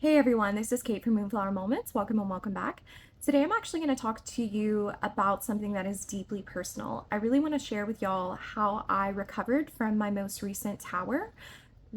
Hey everyone, this is Kate from Moonflower Moments. Welcome and welcome back. Today I'm actually going to talk to you about something that is deeply personal. I really want to share with y'all how I recovered from my most recent tower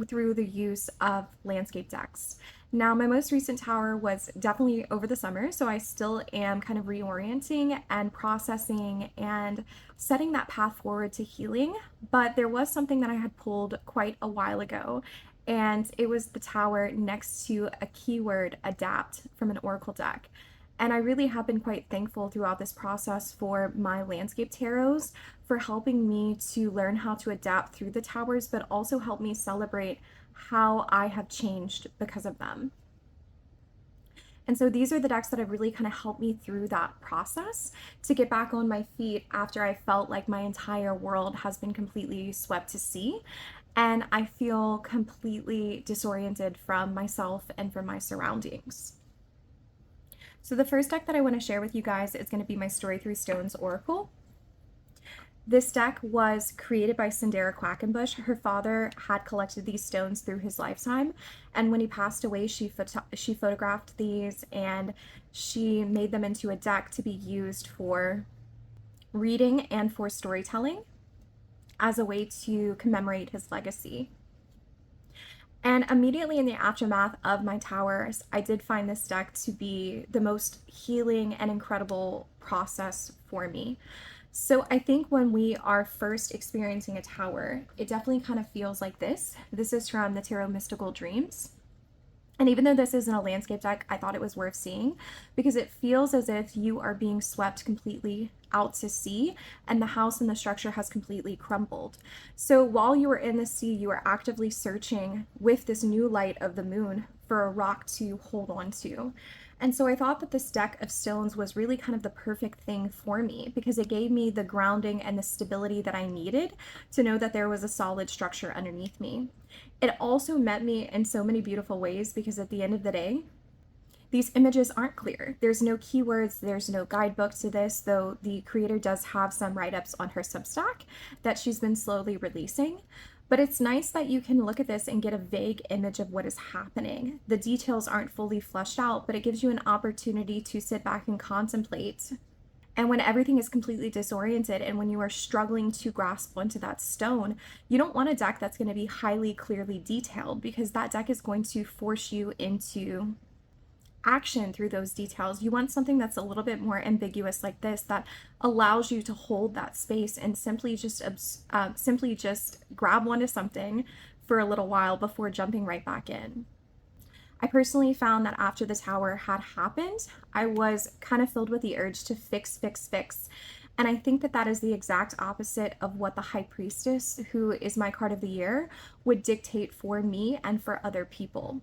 through the use of landscape decks. Now, my most recent tower was definitely over the summer, so I still am kind of reorienting and processing and setting that path forward to healing. But there was something that I had pulled quite a while ago, and it was the tower next to a keyword adapt from an oracle deck. And I really have been quite thankful throughout this process for my landscape tarots for helping me to learn how to adapt through the towers, but also help me celebrate how I have changed because of them. And so these are the decks that have really kind of helped me through that process to get back on my feet after I felt like my entire world has been completely swept to sea. And I feel completely disoriented from myself and from my surroundings. So the first deck that I want to share with you guys is going to be my Story Through Stones Oracle. This deck was created by Sindera Quackenbush. Her father had collected these stones through his lifetime, and when he passed away, she photographed these and she made them into a deck to be used for reading and for storytelling as a way to commemorate his legacy. And immediately in the aftermath of my towers, I did find this deck to be the most healing and incredible process for me. So I think when we are first experiencing a tower, it definitely kind of feels like this. This is from the Tarot Mystical Dreams. And even though this isn't a landscape deck, I thought it was worth seeing because it feels as if you are being swept completely out to sea and the house and the structure has completely crumbled. So while you are in the sea, you are actively searching with this new light of the moon for a rock to hold on to. And so I thought that this deck of stones was really kind of the perfect thing for me because it gave me the grounding and the stability that I needed to know that there was a solid structure underneath me. It also met me in so many beautiful ways because at the end of the day, these images aren't clear. There's no keywords, there's no guidebook to this, though the creator does have some write-ups on her Substack that she's been slowly releasing. But it's nice that you can look at this and get a vague image of what is happening. The details aren't fully fleshed out, but it gives you an opportunity to sit back and contemplate. And when everything is completely disoriented and when you are struggling to grasp onto that stone, you don't want a deck that's going to be highly clearly detailed because that deck is going to force you into action through those details. You want something that's a little bit more ambiguous like this that allows you to hold that space and simply just grab onto something for a little while before jumping right back in. I personally found that after the tower had happened, I was kind of filled with the urge to fix. And I think that that is the exact opposite of what the High Priestess, who is my card of the year, would dictate for me and for other people.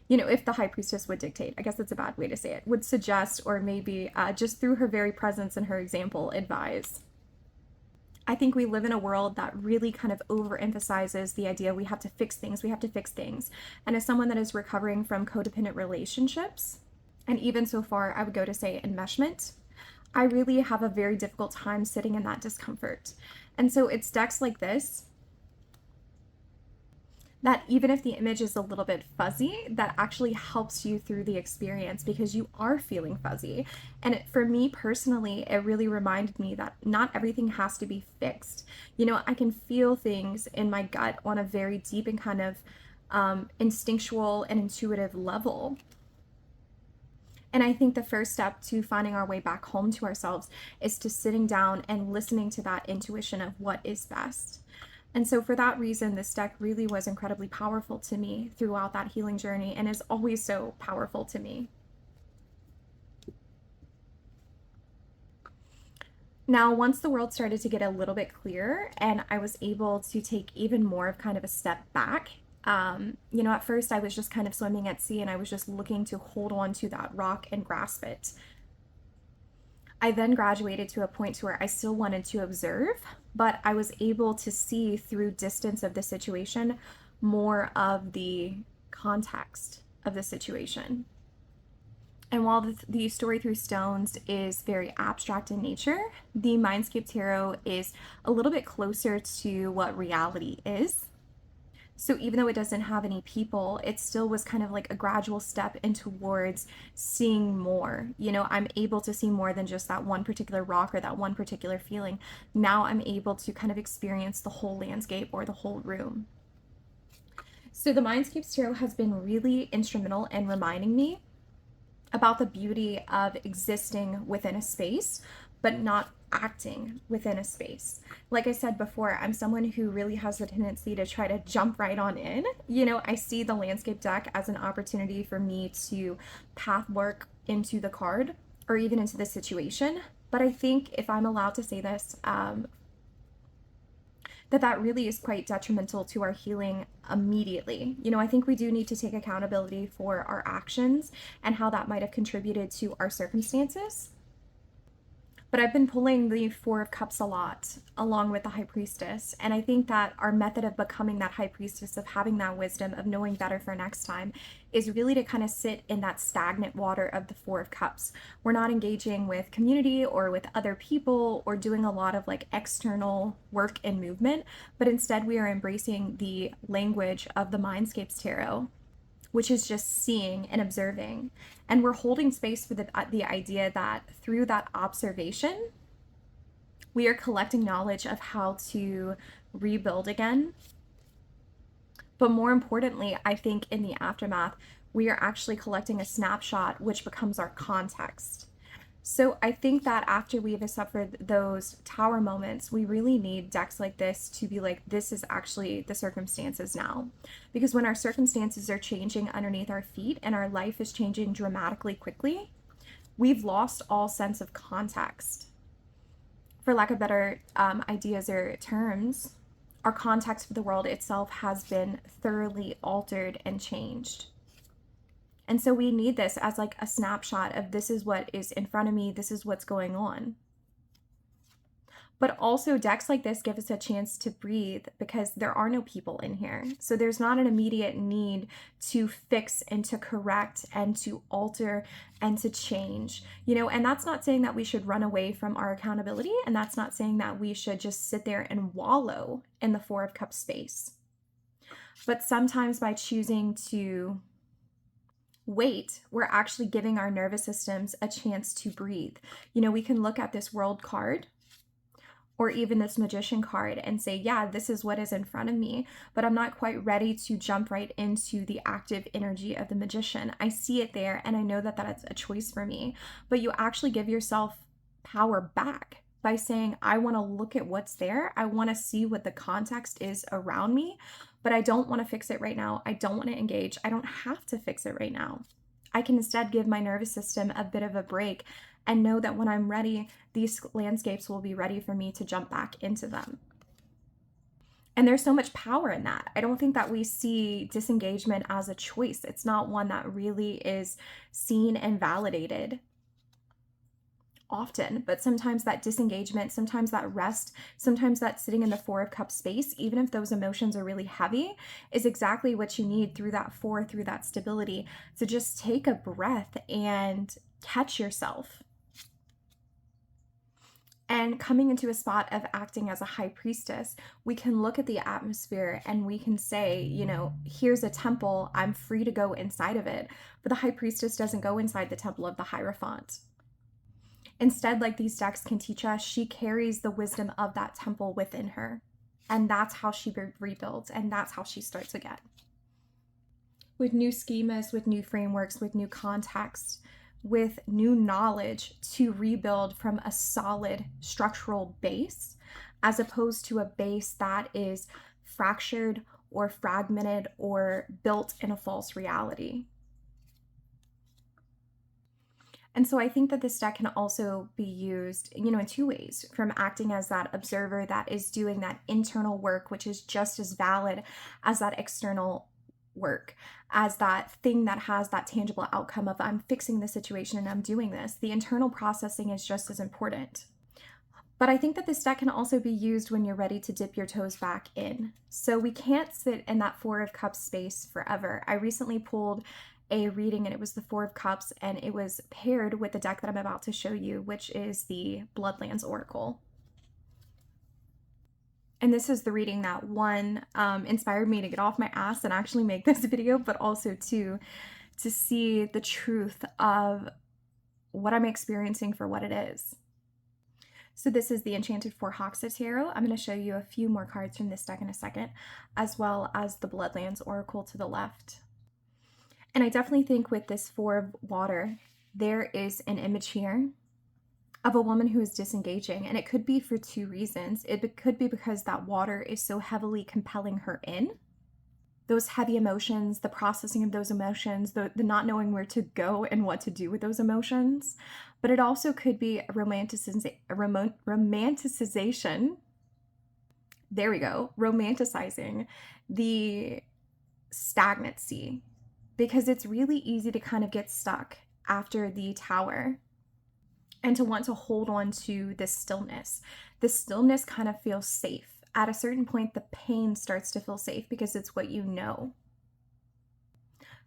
You know, if the High Priestess would dictate, I guess that's a bad way to say it, would suggest or maybe just through her very presence and her example advise. I think we live in a world that really kind of overemphasizes the idea we have to fix things, we have to fix things. And as someone that is recovering from codependent relationships, and even so far, I would go to say enmeshment, I really have a very difficult time sitting in that discomfort. And so it's decks like this that even if the image is a little bit fuzzy, that actually helps you through the experience because you are feeling fuzzy. And for me personally, it really reminded me that not everything has to be fixed. You know, I can feel things in my gut on a very deep and kind of instinctual and intuitive level. And I think the first step to finding our way back home to ourselves is to sitting down and listening to that intuition of what is best. And so for that reason, this deck really was incredibly powerful to me throughout that healing journey and is always so powerful to me. Now, once the world started to get a little bit clearer and I was able to take even more of kind of a step back, you know, at first I was just kind of swimming at sea and I was just looking to hold on to that rock and grasp it. I then graduated to a point to where I still wanted to observe, but I was able to see through distance of the situation more of the context of the situation. And while the Story Through Stones is very abstract in nature, the Mindscapes Tarot is a little bit closer to what reality is. So even though it doesn't have any people, it still was kind of like a gradual step in towards seeing more. You know, I'm able to see more than just that one particular rock or that one particular feeling. Now I'm able to kind of experience the whole landscape or the whole room. So the Mindscapes Tarot has been really instrumental in reminding me about the beauty of existing within a space, but not acting within a space. Like I said before, I'm someone who really has the tendency to try to jump right on in. You know, I see the landscape deck as an opportunity for me to path work into the card or even into the situation. But I think, if I'm allowed to say this, that really is quite detrimental to our healing immediately. You know, I think we do need to take accountability for our actions and how that might have contributed to our circumstances. But I've been pulling the Four of Cups a lot, along with the High Priestess. And I think that our method of becoming that High Priestess, of having that wisdom, of knowing better for next time, is really to kind of sit in that stagnant water of the Four of Cups. We're not engaging with community or with other people or doing a lot of like external work and movement, but instead we are embracing the language of the Mindscapes Tarot, which is just seeing and observing. And we're holding space for the idea that through that observation, we are collecting knowledge of how to rebuild again. But more importantly, I think in the aftermath, we are actually collecting a snapshot, which becomes our context. So I think that after we've suffered those tower moments, we really need decks like this to be like, this is actually the circumstances now. Because when our circumstances are changing underneath our feet and our life is changing dramatically quickly, we've lost all sense of context. For lack of better ideas or terms, our context for the world itself has been thoroughly altered and changed. And so we need this as like a snapshot of, this is what is in front of me, this is what's going on. But also decks like this give us a chance to breathe because there are no people in here. So there's not an immediate need to fix and to correct and to alter and to change, you know, and that's not saying that we should run away from our accountability. And that's not saying that we should just sit there and wallow in the Four of Cups space. But sometimes by choosing to wait, we're actually giving our nervous systems a chance to breathe. You know, we can look at this World card or even this Magician card and say, yeah, this is what is in front of me, but I'm not quite ready to jump right into the active energy of the Magician. I see it there and I know that that's a choice for me, but you actually give yourself power back by saying, I want to look at what's there. I want to see what the context is around me, but I don't want to fix it right now. I don't want to engage. I don't have to fix it right now. I can instead give my nervous system a bit of a break and know that when I'm ready, these landscapes will be ready for me to jump back into them. And there's so much power in that. I don't think that we see disengagement as a choice. It's not one that really is seen and validated often, but sometimes that disengagement, sometimes that rest, sometimes that sitting in the Four of Cups space, even if those emotions are really heavy, is exactly what you need through that four, through that stability, to just take a breath and catch yourself. And coming into a spot of acting as a High Priestess, we can look at the atmosphere and we can say, you know, here's a temple, I'm free to go inside of it. But the High Priestess doesn't go inside the temple of the Hierophant. Instead, like these decks can teach us, she carries the wisdom of that temple within her. And that's how she rebuilds, and that's how she starts again. With new schemas, with new frameworks, with new context, with new knowledge to rebuild from a solid structural base, as opposed to a base that is fractured or fragmented or built in a false reality. And so I think that this deck can also be used, you know, in two ways, from acting as that observer that is doing that internal work, which is just as valid as that external work, as that thing that has that tangible outcome of, I'm fixing the situation and I'm doing this. The internal processing is just as important. But I think that this deck can also be used when you're ready to dip your toes back in. So we can't sit in that Four of Cups space forever. I recently pulled a reading and it was the Four of Cups, and it was paired with the deck that I'm about to show you, which is the Bloodlands Oracle. And this is the reading that one inspired me to get off my ass and actually make this video, but also to see the truth of what I'm experiencing for what it is. So this is the Enchanted Forhaxa Tarot. I'm going to show you a few more cards from this deck in a second, as well as the Bloodlands Oracle to the left. And I definitely think with this Four of Water, there is an image here of a woman who is disengaging, and it could be for two reasons. It could be because that water is so heavily compelling her in. Those heavy emotions, the processing of those emotions, the not knowing where to go and what to do with those emotions. But it also could be a romanticization. There we go. Romanticizing the stagnancy, because it's really easy to kind of get stuck after the Tower and to want to hold on to this stillness. The stillness kind of feels safe. At a certain point, the pain starts to feel safe because it's what you know.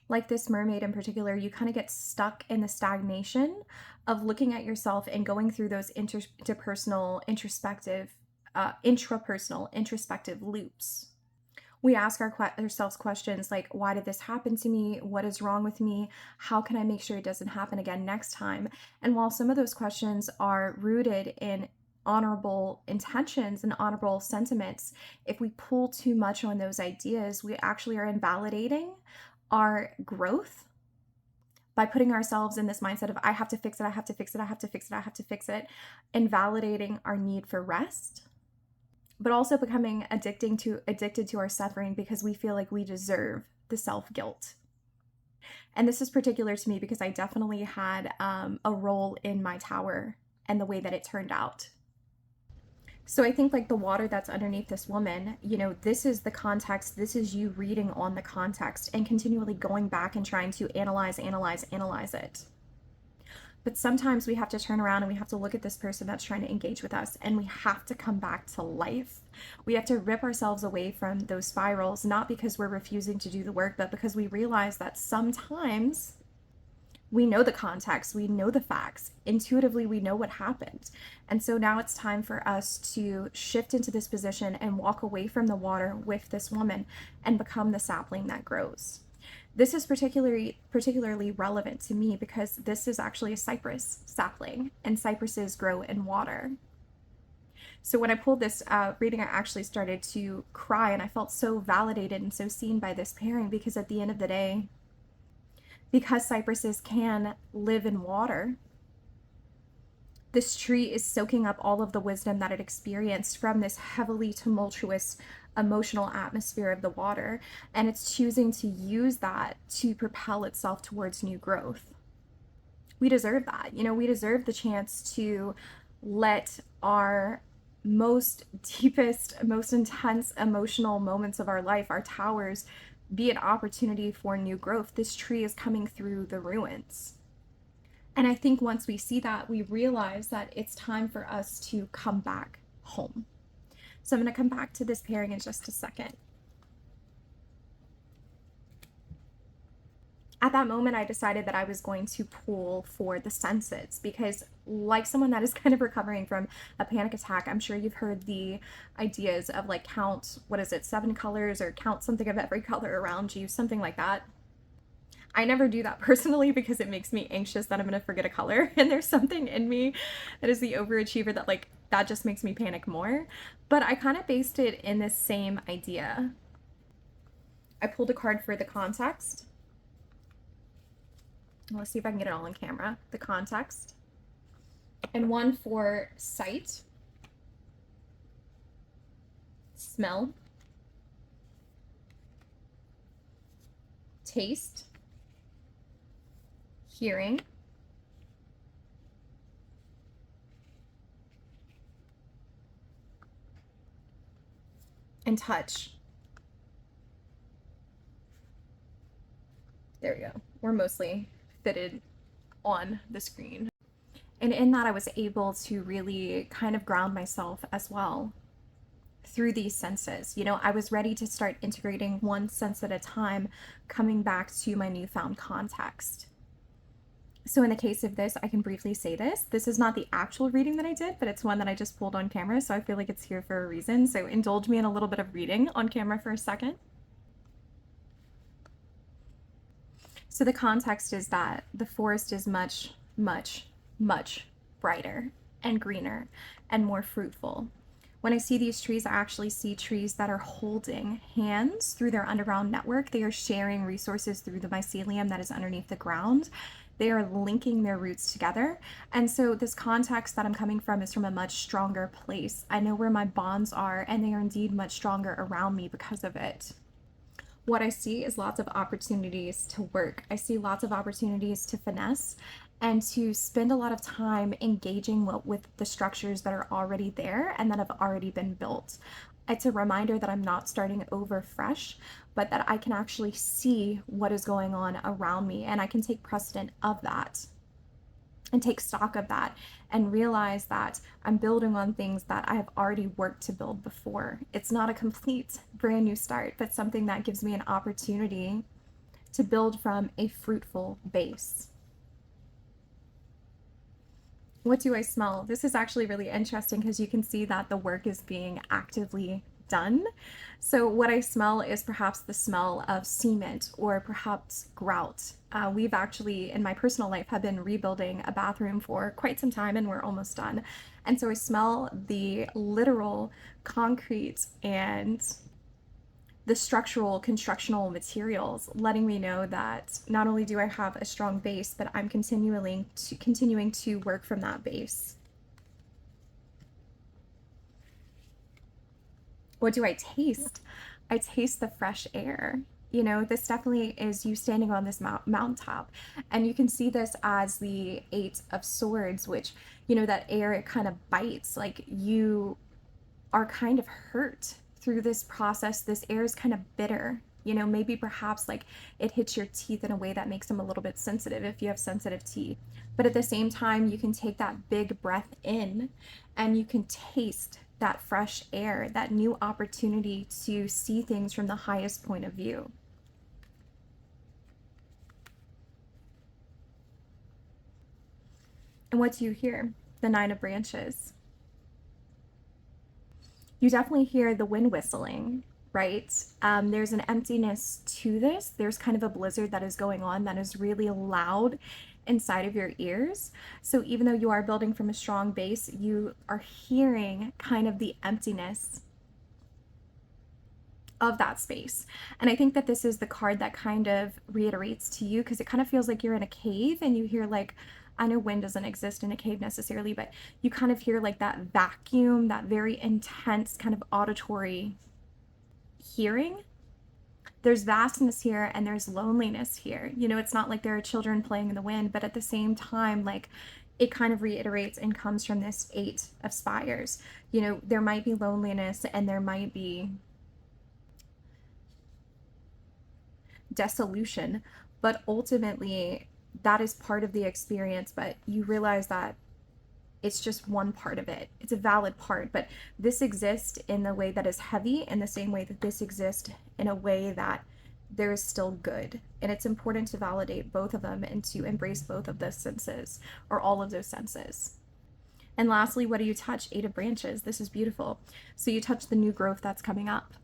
Like this mermaid in particular, you kind of get stuck in the stagnation of looking at yourself and going through those intrapersonal, introspective loops. We ask ourselves questions like, why did this happen to me? What is wrong with me? How can I make sure it doesn't happen again next time? And while some of those questions are rooted in honorable intentions and honorable sentiments, if we pull too much on those ideas, we actually are invalidating our growth by putting ourselves in this mindset of, I have to fix it, I have to fix it, I have to fix it, I have to fix it, invalidating our need for rest, but also becoming addicted to our suffering because we feel like we deserve the self-guilt. And this is particular to me because I definitely had a role in my Tower and the way that it turned out. So I think like the water that's underneath this woman, you know, this is the context. This is you reading on the context and continually going back and trying to analyze it. But sometimes we have to turn around and we have to look at this person that's trying to engage with us, and we have to come back to life. We have to rip ourselves away from those spirals, not because we're refusing to do the work, but because we realize that sometimes we know the context, we know the facts, intuitively we know what happened. And so now it's time for us to shift into this position and walk away from the water with this woman and become the sapling that grows. This is particularly relevant to me because this is actually a cypress sapling, and cypresses grow in water. So when I pulled this reading, I actually started to cry, and I felt so validated and so seen by this pairing, because at the end of the day, because cypresses can live in water, this tree is soaking up all of the wisdom that it experienced from this heavily tumultuous emotional atmosphere of the water, and it's choosing to use that to propel itself towards new growth. We deserve that. You know, we deserve the chance to let our most deepest, most intense emotional moments of our life, our towers, be an opportunity for new growth. This tree is coming through the ruins. And I think once we see that, we realize that it's time for us to come back home. So I'm going to come back to this pairing in just a second. At that moment, I decided that I was going to pull for the senses, because like someone that is kind of recovering from a panic attack, I'm sure you've heard the ideas of like count, 7 colors, or count something of every color around you, something like that. I never do that personally because it makes me anxious that I'm going to forget a color. And there's something in me that is the overachiever that just makes me panic more. But I kind of based it in this same idea. I pulled a card for the context. Let's see if I can get it all on camera. The context. And one for sight, smell, taste, hearing, and touch. There we go. We're mostly fitted on the screen. And in that, I was able to really kind of ground myself as well through these senses. You know, I was ready to start integrating one sense at a time, coming back to my newfound context. So in the case of this, I can briefly say this. This is not the actual reading that I did, but it's one that I just pulled on camera, so I feel like it's here for a reason. So indulge me in a little bit of reading on camera for a second. So the context is that the forest is much, much, much brighter and greener and more fruitful. When I see these trees, I actually see trees that are holding hands through their underground network. They are sharing resources through the mycelium that is underneath the ground. They are linking their roots together. And so this context that I'm coming from is from a much stronger place. I know where my bonds are, and they are indeed much stronger around me because of it. What I see is lots of opportunities to work. I see lots of opportunities to finesse and to spend a lot of time engaging with the structures that are already there and that have already been built. It's a reminder that I'm not starting over fresh, but that I can actually see what is going on around me, and I can take precedent of that and take stock of that and realize that I'm building on things that I have already worked to build before. It's not a complete brand new start, but something that gives me an opportunity to build from a fruitful base. What do I smell? This is actually really interesting because you can see that the work is being actively done. So what I smell is perhaps the smell of cement or perhaps grout. We've actually, in my personal life, have been rebuilding a bathroom for quite some time, and we're almost done. And so I smell the literal concrete and the structural constructional materials, letting me know that not only do I have a strong base, but I'm continuing to work from that base. What do I taste? I taste the fresh air. You know, this definitely is you standing on this mountaintop, and you can see this as the Eight of Swords, which, you know, that air, it kind of bites, like you are kind of hurt through this process. This air is kind of bitter. You know, maybe perhaps like it hits your teeth in a way that makes them a little bit sensitive if you have sensitive teeth. But at the same time, you can take that big breath in and you can taste that fresh air, that new opportunity to see things from the highest point of view. And what do you hear? The Nine of Branches. You definitely hear the wind whistling, right? There's an emptiness to this. There's kind of a blizzard that is going on that is really loud inside of your ears. So even though you are building from a strong base, you are hearing kind of the emptiness of that space. And I think that this is the card that kind of reiterates to you, because it kind of feels like you're in a cave and you hear like, I know wind doesn't exist in a cave necessarily, but you kind of hear like that vacuum, that very intense kind of auditory hearing. There's vastness here and there's loneliness here. You know, it's not like there are children playing in the wind, but at the same time, like it kind of reiterates and comes from this Eight of Spires. You know, there might be loneliness and there might be dissolution, but ultimately that is part of the experience. But you realize that it's just one part of it. It's a valid part, but this exists in the way that is heavy, in the same way that this exists in a way that there is still good. And it's important to validate both of them and to embrace both of those senses, or all of those senses. And lastly, what do you touch? Eight of Branches. This is beautiful. So you touch the new growth that's coming up.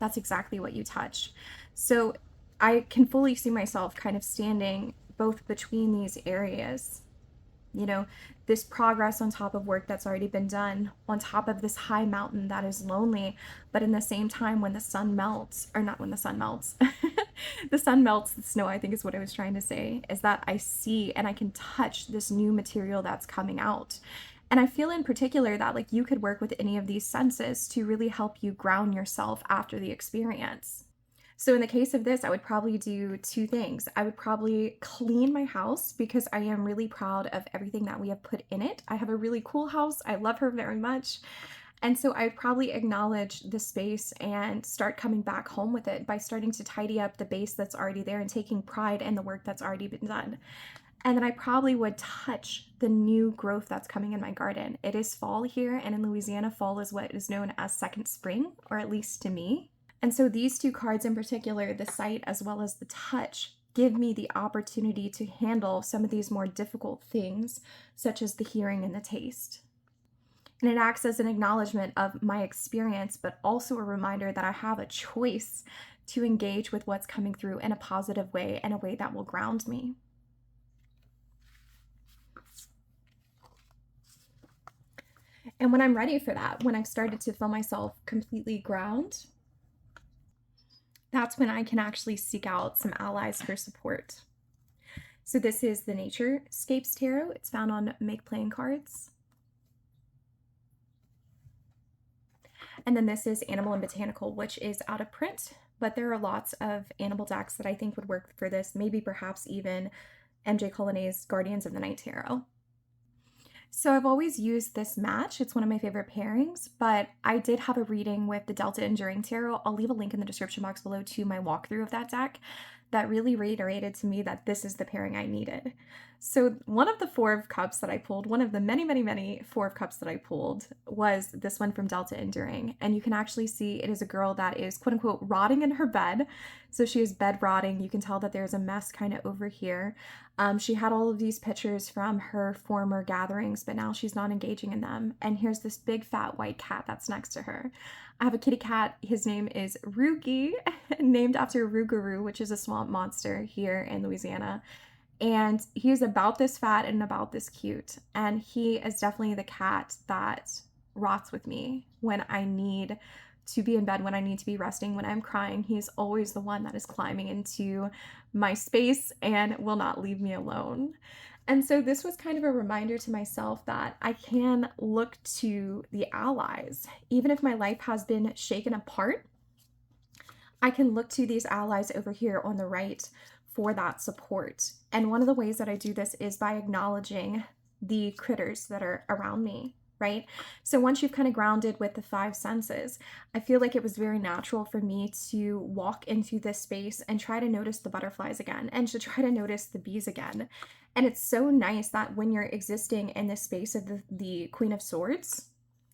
That's exactly what you touch. So I can fully see myself kind of standing both between these areas. You know, this progress on top of work that's already been done, on top of this high mountain that is lonely, but in the same time, when the sun melts, or not when the sun melts, the sun melts the snow, I think is what I was trying to say, is that I see and I can touch this new material that's coming out. And I feel in particular that like you could work with any of these senses to really help you ground yourself after the experience. So in the case of this, I would probably do two things. I would probably clean my house because I am really proud of everything that we have put in it. I have a really cool house. I love her very much. And so I'd probably acknowledge the space and start coming back home with it by starting to tidy up the base that's already there and taking pride in the work that's already been done. And then I probably would touch the new growth that's coming in my garden. It is fall here, and in Louisiana, fall is what is known as second spring, or at least to me. And so these two cards in particular, the sight as well as the touch, give me the opportunity to handle some of these more difficult things, such as the hearing and the taste. And it acts as an acknowledgement of my experience, but also a reminder that I have a choice to engage with what's coming through in a positive way, and a way that will ground me. And when I'm ready for that, when I've started to feel myself completely ground, that's when I can actually seek out some allies for support. So this is the Naturescapes Tarot. It's found on Make Playing Cards. And then this is Animal and Botanical, which is out of print, but there are lots of animal decks that I think would work for this, maybe perhaps even MJ Colonnet's Guardians of the Night Tarot. So I've always used this match. It's one of my favorite pairings, but I did have a reading with the Delta Enduring Tarot. I'll leave a link in the description box below to my walkthrough of that deck that really reiterated to me that this is the pairing I needed. So one of the Four of Cups that I pulled, one of the many, many, many Four of Cups that I pulled, was this one from Delta Enduring. And you can actually see it is a girl that is quote unquote rotting in her bed. So she is bed rotting. You can tell that there's a mess kind of over here. She had all of these pictures from her former gatherings, but now she's not engaging in them. And here's this big fat white cat that's next to her. I have a kitty cat. His name is Rugi, named after Rougarou, which is a swamp monster here in Louisiana. And he's about this fat and about this cute. And he is definitely the cat that rots with me when I need to be in bed, when I need to be resting, when I'm crying. He's always the one that is climbing into my space and will not leave me alone. And so this was kind of a reminder to myself that I can look to the allies. Even if my life has been shaken apart, I can look to these allies over here on the right for that support. And one of the ways that I do this is by acknowledging the critters that are around me, right? So once you've kind of grounded with the five senses, I feel like it was very natural for me to walk into this space and try to notice the butterflies again, and to try to notice the bees again. And it's so nice that when you're existing in this space of the Queen of Swords,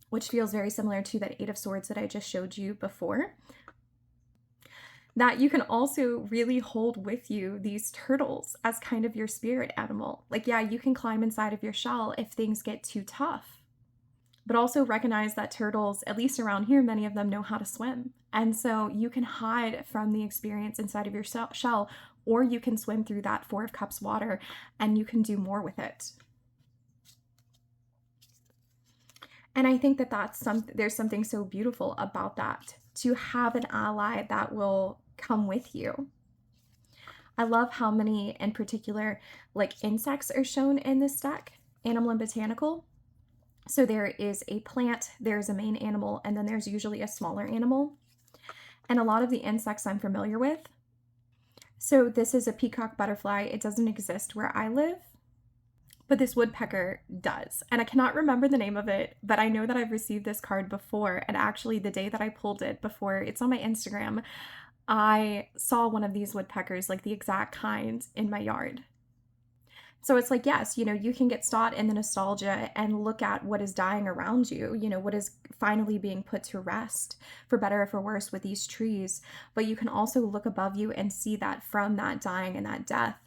which feels very similar to that Eight of Swords that I just showed you before, that you can also really hold with you these turtles as kind of your spirit animal. Like, yeah, you can climb inside of your shell if things get too tough, but also recognize that turtles, at least around here, many of them know how to swim. And so you can hide from the experience inside of your shell, or you can swim through that Four of Cups water and you can do more with it. And I think that there's something so beautiful about that, to have an ally that will come with you. I love how many in particular like insects are shown in this deck, Animal and Botanical. So there is a plant, there's a main animal, and then there's usually a smaller animal. And a lot of the insects I'm familiar with. So this is a peacock butterfly. It doesn't exist where I live, but this woodpecker does. And I cannot remember the name of it, but I know that I've received this card before. And actually the day that I pulled it, before it's on my Instagram, I saw one of these woodpeckers, like the exact kind, in my yard. So it's like, yes, you know, you can get caught in the nostalgia and look at what is dying around you, you know, what is finally being put to rest, for better or for worse, with these trees. But you can also look above you and see that from that dying and that death,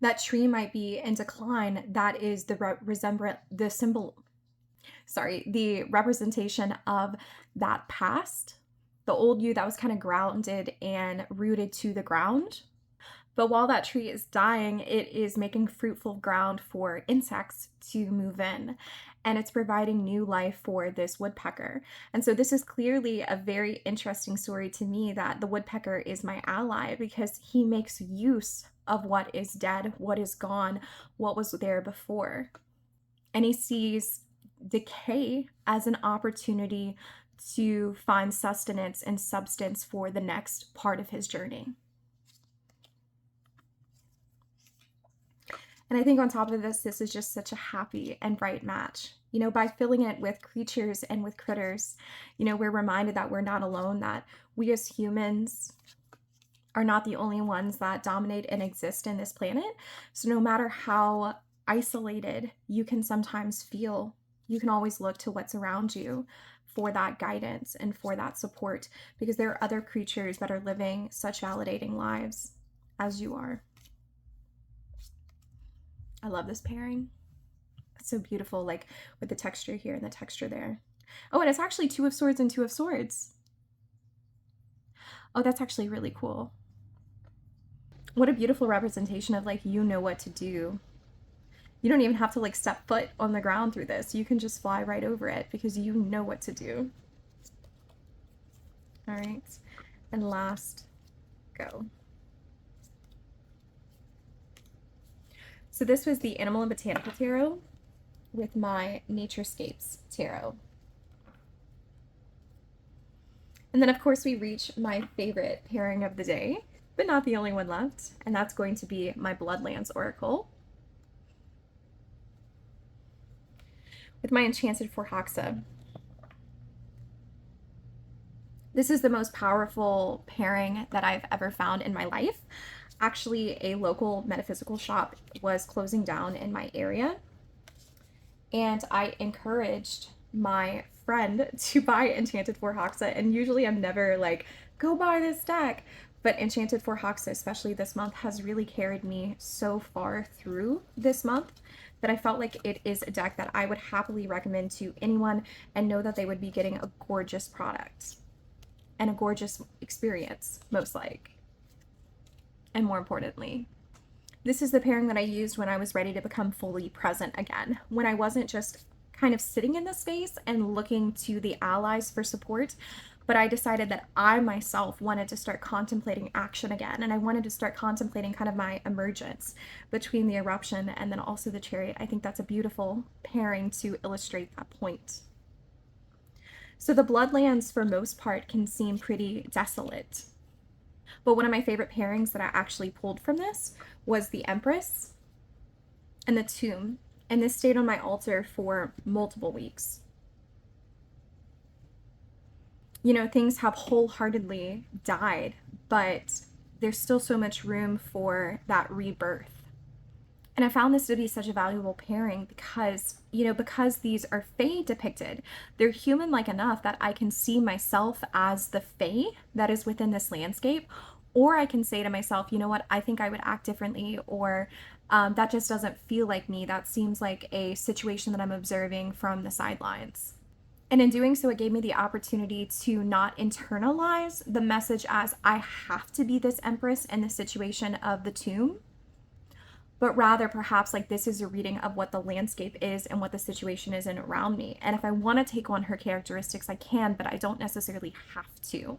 that tree might be in decline. That is the representation of that past, the old you that was kind of grounded and rooted to the ground. But while that tree is dying, it is making fruitful ground for insects to move in, and it's providing new life for this woodpecker. And so this is clearly a very interesting story to me, that the woodpecker is my ally, because he makes use of what is dead, what is gone, what was there before. And he sees decay as an opportunity to find sustenance and substance for the next part of his journey. And I think on top of this, this is just such a happy and bright match. You know, by filling it with creatures and with critters, you know, we're reminded that we're not alone, that we as humans are not the only ones that dominate and exist in this planet. So no matter how isolated you can sometimes feel, you can always look to what's around you for that guidance and for that support, because there are other creatures that are living such validating lives. as you are. I love this pairing. It's so beautiful, like with the texture here and the texture there. Oh, and it's actually 2 of Swords and 2 of Swords. Oh, that's actually really cool. What a beautiful representation of like, you know what to do. You don't even have to like step foot on the ground through this. You can just fly right over it because you know what to do. All right, and last, go. So this was the Animal and Botanical Tarot with my Naturescapes Tarot. And then of course we reach my favorite pairing of the day, but not the only one left, and that's going to be my Bloodlands Oracle with my Enchanted Forhaxa. This is the most powerful pairing that I've ever found in my life. Actually, a local metaphysical shop was closing down in my area, and I encouraged my friend to buy Enchanted Forhaxa, and usually I'm never like, go buy this deck, but Enchanted Forhaxa, especially this month, has really carried me so far through this month that I felt like it is a deck that I would happily recommend to anyone and know that they would be getting a gorgeous product and a gorgeous experience, most like. And more importantly, this is the pairing that I used when I was ready to become fully present again, when I wasn't just kind of sitting in the space and looking to the allies for support, but I decided that I myself wanted to start contemplating action again, and I wanted to start contemplating kind of my emergence between the eruption and then also the chariot. I think that's a beautiful pairing to illustrate that point. So the Bloodlands, for most part, can seem pretty desolate. But one of my favorite pairings that I actually pulled from this was the Empress and the Tomb. And this stayed on my altar for multiple weeks. You know, things have wholeheartedly died, but there's still so much room for that rebirth. And I found this to be such a valuable pairing because, you know, because these are fae depicted, they're human-like enough that I can see myself as the fae that is within this landscape, or I can say to myself, you know what, I think I would act differently, or that just doesn't feel like me. That seems like a situation that I'm observing from the sidelines. And in doing so, it gave me the opportunity to not internalize the message as I have to be this empress in the situation of the tomb, but rather perhaps like this is a reading of what the landscape is and what the situation is in around me. And if I want to take on her characteristics, I can, but I don't necessarily have to.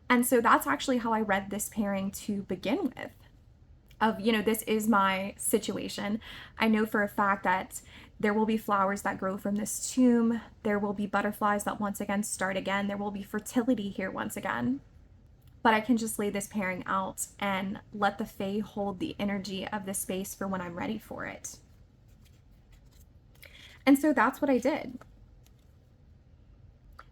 And so that's actually how I read this pairing to begin with. Of, you know, this is my situation. I know for a fact that there will be flowers that grow from this tomb. There will be butterflies that once again start again. There will be fertility here once again. But I can just lay this pairing out and let the fae hold the energy of the space for when I'm ready for it. And so that's what I did.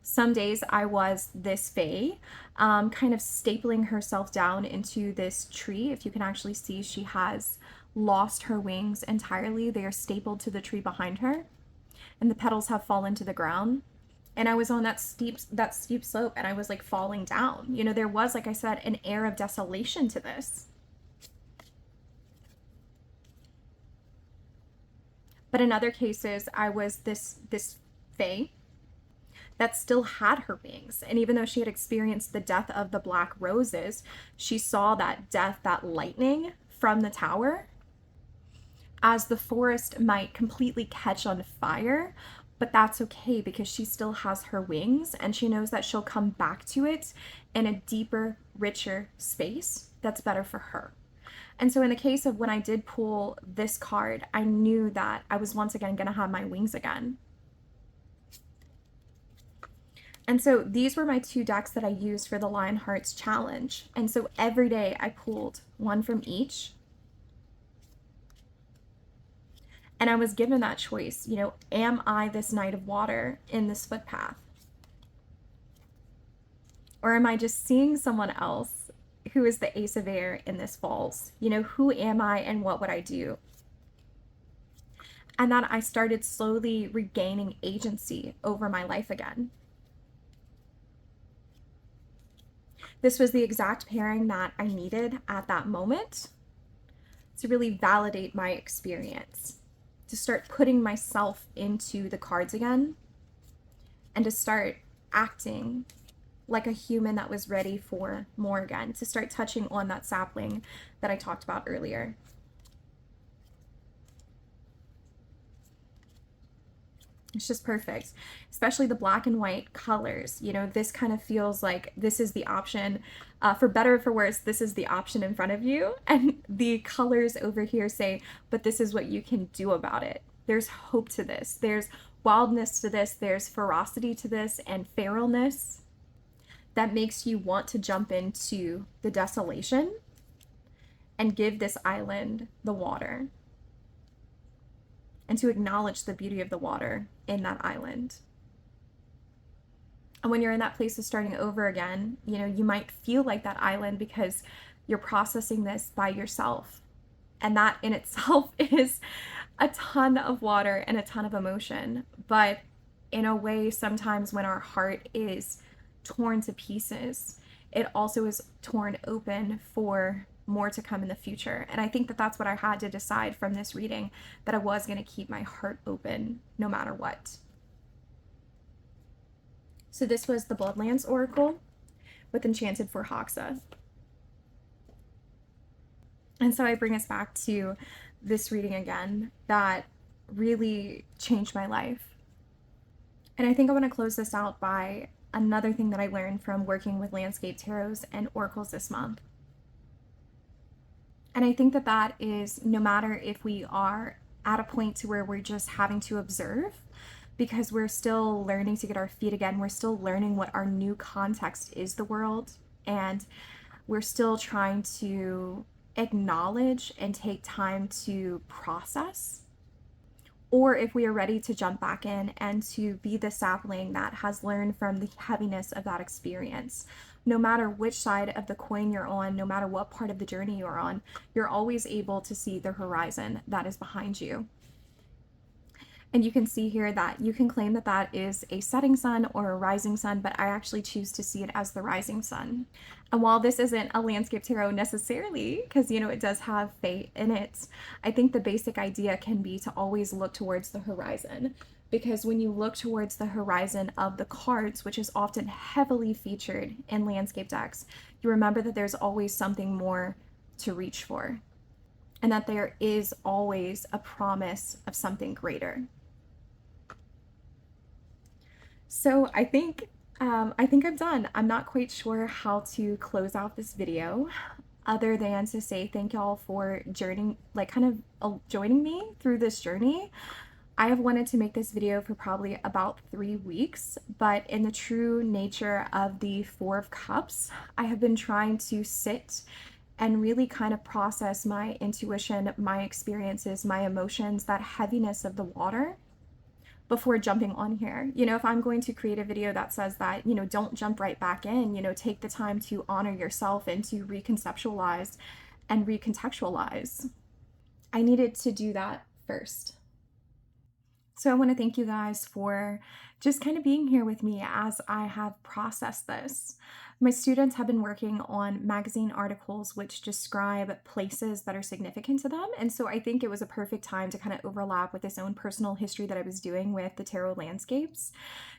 Some days I was this fae, kind of stapling herself down into this tree. If you can actually see, she has lost her wings entirely. They are stapled to the tree behind her, and the petals have fallen to the ground. And I was on that steep slope, and I was like falling down. You know, there was, like I said, an air of desolation to this. But in other cases, I was this fae that still had her wings. And even though she had experienced the death of the black roses, she saw that death, that lightning from the tower, as the forest might completely catch on fire. But that's okay because she still has her wings, and she knows that she'll come back to it in a deeper, richer space that's better for her. And so in the case of when I did pull this card, I knew that I was once again going to have my wings again. And so these were my 2 decks that I used for the Lion Hearts challenge. And so every day I pulled one from each. And I was given that choice, you know, am I this Knight of Water in this footpath? Or am I just seeing someone else who is the Ace of Air in this falls? You know, who am I and what would I do? And then I started slowly regaining agency over my life again. This was the exact pairing that I needed at that moment to really validate my experience, to start putting myself into the cards again, and to start acting like a human that was ready for more again, to start touching on that sapling that I talked about earlier. It's just perfect, especially the black and white colors. You know, this kind of feels like this is the option, for better or for worse, this is the option in front of you. And the colors over here say, but this is what you can do about it. There's hope to this. There's wildness to this. There's ferocity to this and feralness that makes you want to jump into the desolation and give this island the water, and to acknowledge the beauty of the water in that island. And when you're in that place of starting over again, you know, you might feel like that island because you're processing this by yourself. And that in itself is a ton of water and a ton of emotion. But in a way, sometimes when our heart is torn to pieces, it also is torn open for more to come in the future. And I think that that's what I had to decide from this reading, that I was going to keep my heart open no matter what. So this was the Bloodlands Oracle with Enchanted Forhaxa. And so I bring us back to this reading again that really changed my life. And I think I want to close this out by another thing that I learned from working with landscape tarots and oracles this month. And I think that that is, no matter if we are at a point to where we're just having to observe, because we're still learning to get our feet again, we're still learning what our new context is the world, and we're still trying to acknowledge and take time to process. Or if we are ready to jump back in and to be the sapling that has learned from the heaviness of that experience. No matter which side of the coin you're on, no matter what part of the journey you're on, you're always able to see the horizon that is behind you. And you can see here that you can claim that that is a setting sun or a rising sun, but I actually choose to see it as the rising sun. And while this isn't a landscape tarot necessarily, because, you know, it does have fate in it, I think the basic idea can be to always look towards the horizon. Because when you look towards the horizon of the cards, which is often heavily featured in landscape decks, you remember that there's always something more to reach for, and that there is always a promise of something greater. So I think I'm done. I'm not quite sure how to close out this video other than to say thank y'all for joining me through this journey. I have wanted to make this video for probably about 3 weeks, but in the true nature of the Four of Cups, I have been trying to sit and really kind of process my intuition, my experiences, my emotions, that heaviness of the water, before jumping on here. You know, if I'm going to create a video that says that, you know, don't jump right back in, you know, take the time to honor yourself and to reconceptualize and recontextualize, I needed to do that first. So I want to thank you guys for just kind of being here with me as I have processed this. My students have been working on magazine articles which describe places that are significant to them. And so I think it was a perfect time to kind of overlap with this own personal history that I was doing with the tarot landscapes.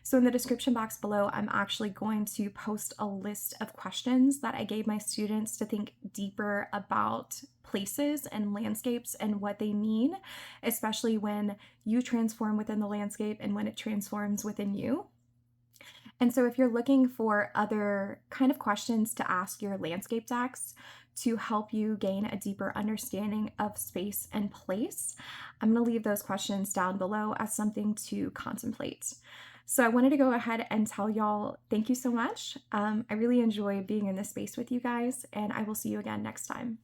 So in the description box below, I'm actually going to post a list of questions that I gave my students to think deeper about places and landscapes and what they mean, especially when you transform within the landscape and when it transforms within you. And so if you're looking for other kind of questions to ask your landscape decks to help you gain a deeper understanding of space and place, I'm going to leave those questions down below as something to contemplate. So I wanted to go ahead and tell y'all thank you so much. I really enjoy being in this space with you guys, and I will see you again next time.